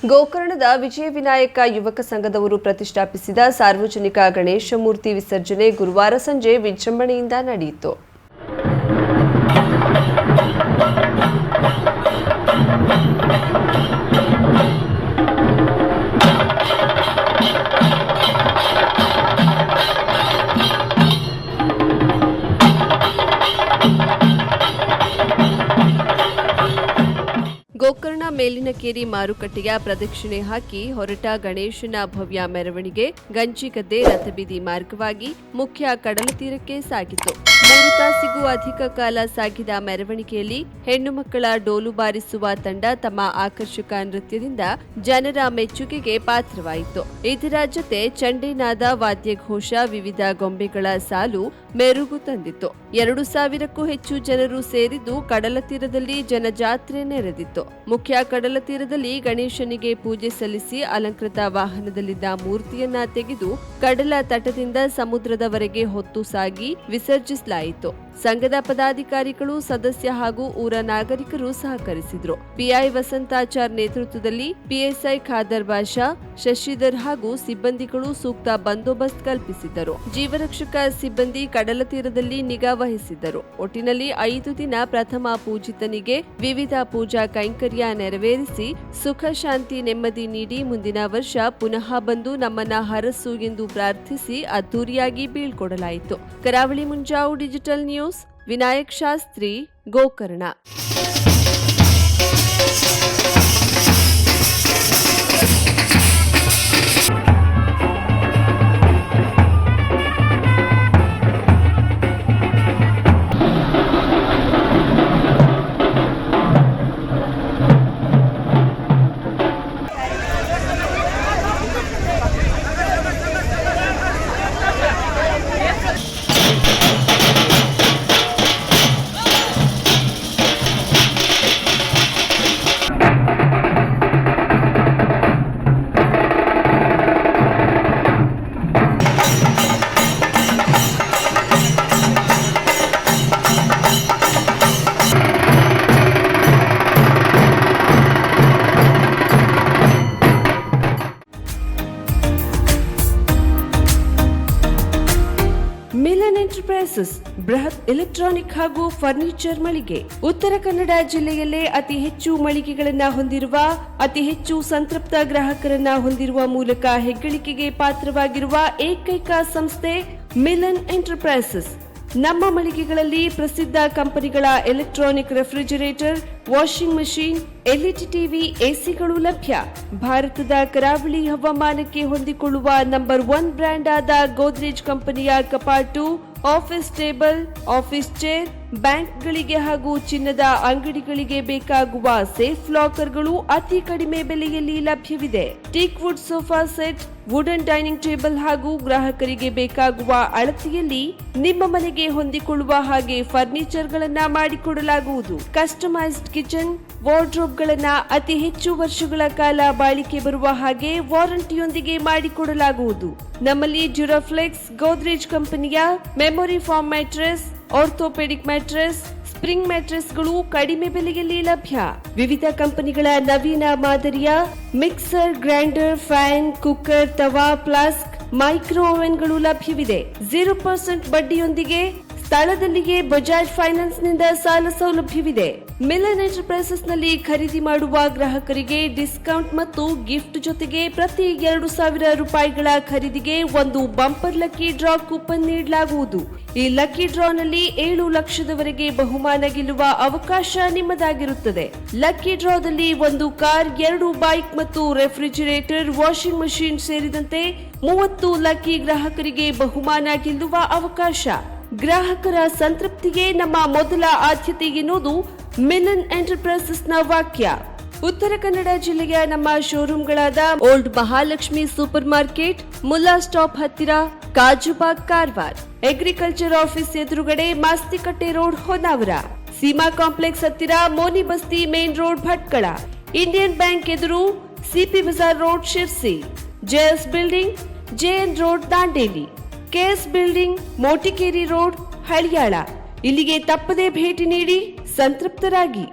ಗೋಕರ್ಣದ ವಿಜಯ ವಿನಾಯಕ ಯುವಕ ಸಂಘದವರು ಪ್ರತಿಷ್ಠಾಪಿಸಿದ ಸಾರ್ವಜನಿಕ ಗಣೇಶ ಮೂರ್ತಿ ವಿಸರ್ಜನೆ ಗುರುವಾರ ಸಂಜೆ ವಿಜೃಂಭಣೆಯಿಂದ ನಡೆಯಿತು. ಗೋಕರ್ಣ ಮೇಲಿನಕೇರಿ ಮಾರುಕಟ್ಟೆಯ ಪ್ರದಕ್ಷಿಣೆ ಹಾಕಿ ಹೊರಟ ಗಣೇಶನ ಭವ್ಯ ಮೆರವಣಿಗೆ ಗಂಜಿಗದ್ದೆ ರಥಬೀದಿ ಮಾರ್ಗವಾಗಿ ಮುಖ್ಯ ಕಡಲ ತೀರಕ್ಕೆ ಸಾಗಿತು. 3 ತಾಸಿಗೂ ಅಧಿಕ ಕಾಲ ಸಾಗಿದ ಮೆರವಣಿಗೆಯಲ್ಲಿ ಹೆಣ್ಣು ಮಕ್ಕಳ ಡೋಲು ಬಾರಿಸುವ ತಂಡ ತಮ್ಮ ಆಕರ್ಷಕ ನೃತ್ಯದಿಂದ ಜನರ ಮೆಚ್ಚುಗೆಗೆ ಪಾತ್ರವಾಯಿತು. ಇದರ ಜೊತೆ ಚಂಡೇನಾದ ವಾದ್ಯಘೋಷ ವಿವಿಧ ಗೊಂಬೆಗಳ ಸಾಲು ಮೆರುಗು ತಂದಿತ್ತು. 2,000ಕ್ಕೂ ಹೆಚ್ಚು ಜನರು ಸೇರಿದ್ದು ಕಡಲ ತೀರದಲ್ಲಿ ಜನಜಾತ್ರೆ ನೆರೆದಿತ್ತು. ಮುಖ್ಯ ಕಡಲ ತೀರದಲ್ಲಿ ಗಣೇಶನಿಗೆ ಪೂಜೆ ಸಲ್ಲಿಸಿ ಅಲಂಕೃತ ವಾಹನದಲ್ಲಿದ್ದ ಮೂರ್ತಿಯನ್ನ ತೆಗೆದು ಕಡಲ ತಟದಿಂದ ಸಮುದ್ರದವರೆಗೆ ಹೊತ್ತು ಸಾಗಿ ವಿಸರ್ಜಿಸಲಾಯಿತು. ಸಂಘದ ಪದಾಧಿಕಾರಿಗಳು, ಸದಸ್ಯ ಹಾಗೂ ಊರ ನಾಗರಿಕರು ಸಹಕರಿಸಿದ್ರು. ಪಿಐ ವಸಂತಾಚಾರ್ ನೇತೃತ್ವದಲ್ಲಿ ಪಿಎಸ್ಐ ಖಾದರ್ ಬಾಷಾ, ಶಶಿಧರ್ ಹಾಗೂ ಸಿಬ್ಬಂದಿಗಳು ಸೂಕ್ತ ಬಂದೋಬಸ್ತ್ ಕಲ್ಪಿಸಿದ್ದರು. ಜೀವರಕ್ಷಕ ಸಿಬ್ಬಂದಿ ಕಡಲ ತೀರದಲ್ಲಿ ನಿಗಾ ವಹಿಸಿದ್ದರು. ಒಟ್ಟಿನಲ್ಲಿ 5 ದಿನ ಪ್ರಥಮ ಪೂಜಿತನಿಗೆ ವಿವಿಧ ಪೂಜಾ ಕೈಂಕರ್ಯ ನೆರವೇರಿಸಿ ಸುಖ ಶಾಂತಿ ನೆಮ್ಮದಿ ನೀಡಿ ಮುಂದಿನ ವರ್ಷ ಪುನಃ ಬಂದು ನಮ್ಮನ್ನ ಹರಸು ಎಂದು ಪ್ರಾರ್ಥಿಸಿ ಅದ್ದೂರಿಯಾಗಿ ಬೀಳ್ಕೊಡಲಾಯಿತು. Karavali Munjavu digital news, Vinayak Shastri, Gokarna. Milan enterprises ಬೃಹತ್ ಎಲೆಕ್ಟ್ರಾನಿಕ್ ಹಾಗೂ ಫರ್ನಿಚರ್ ಮಳಿಗೆ. ಉತ್ತರ ಕನ್ನಡ ಜಿಲ್ಲೆಯಲ್ಲೇ ಅತಿ ಹೆಚ್ಚು ಮಳಿಗೆಗಳನ್ನ ಹೊಂದಿರುವ, ಅತಿ ಹೆಚ್ಚು ಸಂತೃಪ್ತ ಗ್ರಾಹಕರನ್ನ ಹೊಂದಿರುವ ಮೂಲಕ ಹೆಗ್ಗಳಿಕೆಗೆ ಪಾತ್ರವಾಗಿರುವ ಏಕೈಕ ಸಂಸ್ಥೆ ಮಿಲನ್ ಎಂಟರ್ಪ್ರೈಸಸ್. ನಮ್ಮ ಮಳಿಗೆಗಳಲ್ಲಿ ಪ್ರಸಿದ್ಧ ಕಂಪನಿಗಳ electronic refrigerator, washing machine, LED TV, ಎಸಿಗಳು ಲಭ್ಯ. ಭಾರತದ ಕರಾವಳಿ ಹವಾಮಾನಕ್ಕೆ ಹೊಂದಿಕೊಳ್ಳುವ ನಂಬರ್ 1 ಬ್ರ್ಯಾಂಡ್ ಆದ ಗೋದ್ರೇಜ್ ಕಂಪನಿಯ ಕಪಾಟು, ಆಫೀಸ್ ಟೇಬಲ್, ಆಫೀಸ್ ಚೇರ್, ಬ್ಯಾಂಕ್ಗಳಿಗೆ ಹಾಗೂ ಚಿನ್ನದ ಅಂಗಡಿಗಳಿಗೆ ಬೇಕಾಗುವ ಸೇಫ್ ಲಾಕರ್ಗಳು ಅತಿ ಕಡಿಮೆ ಬೆಲೆಯಲ್ಲಿ ಲಭ್ಯವಿದೆ. Teak wood sofa set, wooden dining table ಹಾಗೂ ಗ್ರಾಹಕರಿಗೆ ಬೇಕಾಗುವ ಅಳತೆಯಲ್ಲಿ ನಿಮ್ಮ ಮನೆಗೆ ಹೊಂದಿಕೊಳ್ಳುವ ಹಾಗೆ ಫರ್ನಿಚರ್ ಗಳನ್ನ ಮಾಡಿಕೊಡಲಾಗುವುದು. ಕಸ್ಟಮೈಸ್ಡ್ ಕಿಚನ್, ವಾರ್ಡ್ರೋಬ್ ಗಳನ್ನ ಅತಿ ಹೆಚ್ಚು ವರ್ಷಗಳ ಕಾಲ ಬಾಳಿಕೆ ಬರುವ ಹಾಗೆ ವಾರಂಟಿಯೊಂದಿಗೆ ಮಾಡಿಕೊಡಲಾಗುವುದು. ನಮ್ಮಲ್ಲಿ ಡ್ಯೂರಾಫ್ಲೆಕ್ಸ್, ಗೋದ್ರೇಜ್ ಕಂಪನಿಯ memory foam mattress, orthopaedic mattress, spring ಮ್ಯಾಟ್ರೆಸ್ಗಳು ಕಡಿಮೆ ಬೆಲೆಯಲ್ಲಿ ಲಭ್ಯ. ವಿವಿಧ ಕಂಪನಿಗಳ ನವೀನ ಮಾದರಿಯ ಮಿಕ್ಸರ್, ಗ್ರೈಂಡರ್, ಫ್ಯಾನ್, ಕುಕ್ಕರ್, ತವಾ, ಫ್ಲಾಸ್ಕ್, ಮೈಕ್ರೋ ಓವೆನ್ಗಳು ಲಭ್ಯವಿದೆ. 0% ಬಡ್ಡಿಯೊಂದಿಗೆ ಸ್ಥಳದಲ್ಲಿಯೇ ಬಜಾಜ್ ಫೈನಾನ್ಸ್ ನಿಂದ ಸಾಲ ಸೌಲಭ್ಯವಿದೆ. ಮಿಲನ್ ಎಂಟರ್ಪ್ರೈಸಸ್ ನಲ್ಲಿ ಖರೀದಿ ಮಾಡುವ ಗ್ರಾಹಕರಿಗೆ ಡಿಸ್ಕೌಂಟ್ ಮತ್ತು ಗಿಫ್ಟ್ ಜೊತೆಗೆ ಪ್ರತಿ 2,000 ರೂಪಾಯಿಗಳ ಖರೀದಿಗೆ ಒಂದು ಬಂಪರ್ ಲಕ್ಕಿ ಡ್ರಾ ಕೂಪನ್ ನೀಡಲಾಗುವುದು. ಈ ಲಕ್ಕಿ ಡ್ರಾ ನಲ್ಲಿ 7 ಲಕ್ಷದವರೆಗೆ ಬಹುಮಾನ ಗೆಲ್ಲುವ ಅವಕಾಶ ನಿಮ್ಮದಾಗಿರುತ್ತದೆ. ಲಕ್ಕಿ ಡ್ರಾದಲ್ಲಿ 1 ಕಾರ್, 2 ಬೈಕ್ ಮತ್ತು ರೆಫ್ರಿಜರೇಟರ್, ವಾಷಿಂಗ್ ಮಷೀನ್ ಸೇರಿದಂತೆ 30 ಲಕ್ಕಿ ಗ್ರಾಹಕರಿಗೆ ಬಹುಮಾನ ಗೆಲ್ಲುವ ಅವಕಾಶ. ಗ್ರಾಹಕರ ಸಂತೃಪ್ತಿಗೆ ನಮ್ಮ ಮೊದಲ ಆದ್ಯತೆ ಎನ್ನುವುದು ಮಿಲನ್ ಎಂಟರ್ಪ್ರೈಸಸ್ನ ವಾಕ್ಯ. ಉತ್ತರ ಕನ್ನಡ ಜಿಲ್ಲೆಯ ನಮ್ಮ ಶೋರೂಮ್ಗಳಾದ old Mahalakshmi super market, Mulla stop ಹತ್ತಿರ, ಕಾಜುಬಾಗ್, ಕಾರವಾರ, ಅಗ್ರಿಕಲ್ಚರ್ ಆಫೀಸ್ ಎದುರುಗಡೆ, ಮಾಸ್ತಿಕಟ್ಟೆ ರೋಡ್, ಹೊನ್ನಾವರ, ಸೀಮಾ ಕಾಂಪ್ಲೆಕ್ಸ್ ಹತ್ತಿರ, Moni Basti main road, Bhatkal, Indian bank ಎದುರು, CP Bazar road, Sirsi, JS building, JN road, Dandeli, KS building, Motikeri road, Haliyal. ಇಲ್ಲಿಗೆ ತಪ್ಪದೇ ಭೇಟಿ ನೀಡಿ ಸಂತೃಪ್ತರಾಗಿ.